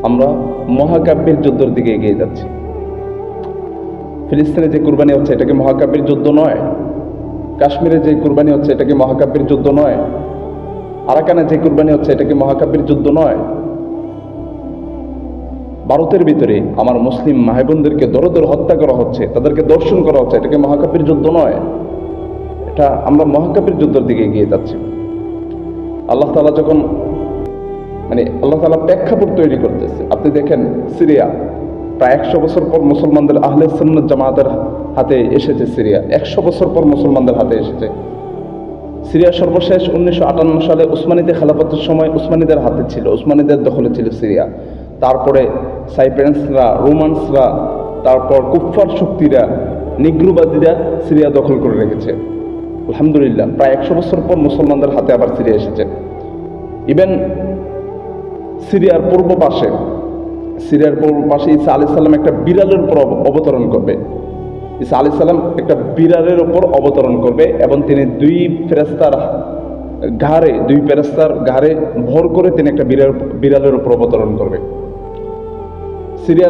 আমরা মহাকাব্যের যুদ্ধের দিকে এগিয়ে যাচ্ছি। ফিলিস্তিনে যে কুরবানি হচ্ছে এটা কি মহাকাব্যের যুদ্ধ নয়? কাশ্মীরে যে কুরবানি হচ্ছে এটা কি মহাকাব্যের যুদ্ধ নয়? আরাকানে যে কুরবানি হচ্ছে এটা কি মহাকাব্যের যুদ্ধ নয়? ভারতের ভিতরে আমার মুসলিম মাহবুনদেরকে দর দর হত্যা করা হচ্ছে, তাদেরকে দর্শন করা হচ্ছে, এটা কি মহাকাব্যের যুদ্ধ নয়? এটা আমরা মহাকাব্যের যুদ্ধের দিকে এগিয়ে যাচ্ছি। আল্লাহ তাআলা যখন আল্লাহ তাআলা প্রেক্ষাপট তৈরি করতেছে। আপনি দেখেন সিরিয়া প্রায় 100 বছর পর মুসলমানদের আহলে সুন্নাত জামাতের হাতে এসেছে। সিরিয়া 100 বছর পর মুসলমানদের হাতে এসেছে। সিরিয়া সর্বশেষ 1958 সালে উসমানীদের খেলাফতের সময় উসমানীদের হাতে ছিল, উসমানীদের দখলে ছিল সিরিয়া। তারপরে সাইপ্রেন্সরা, রোমান্সরা, তারপর কুফফার শক্তিরা, নিগ্রোবাদীরা সিরিয়া দখল করে রেখেছে। আলহামদুলিল্লাহ প্রায় 100 বছর পর মুসলমানদের হাতে আবার সিরিয়া এসেছে। ইভেন সিরিয়ার পূর্ব পাশে ঈসা আলাইহিস সালাম একটা বিড়ালের উপর অবতরণ করবে। ঈসা আলাইহিস সালাম একটা বিড়ালের উপর অবতরণ করবে এবং তিনি দুই ফেরেশতার ঘাড়ে ভর করে তিনি একটা বিড়ালের উপর অবতরণ করবে। সিরিয়া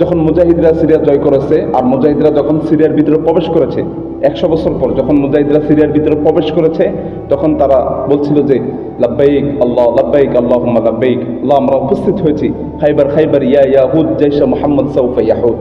যখন মুজাহিদরা সিরিয়া জয় করেছে আর মুজাহিদরা যখন সিরিয়ার ভিতরে প্রবেশ করেছে 100 বছর পর যখন মুজাহিদরা সিরিয়ার ভিতরে প্রবেশ করেছে তখন তারা বলছিল যে লাব্বাইক আল্লাহ লাব্বাইক আল্লাহুম্মা লাব্বাইক, আল্লাহ আমরা উপস্থিত হয়েছি, খাইবার ইয়া ইয়াহুদ জাইশা মুহাম্মদ সাউফা ইয়াহুদ।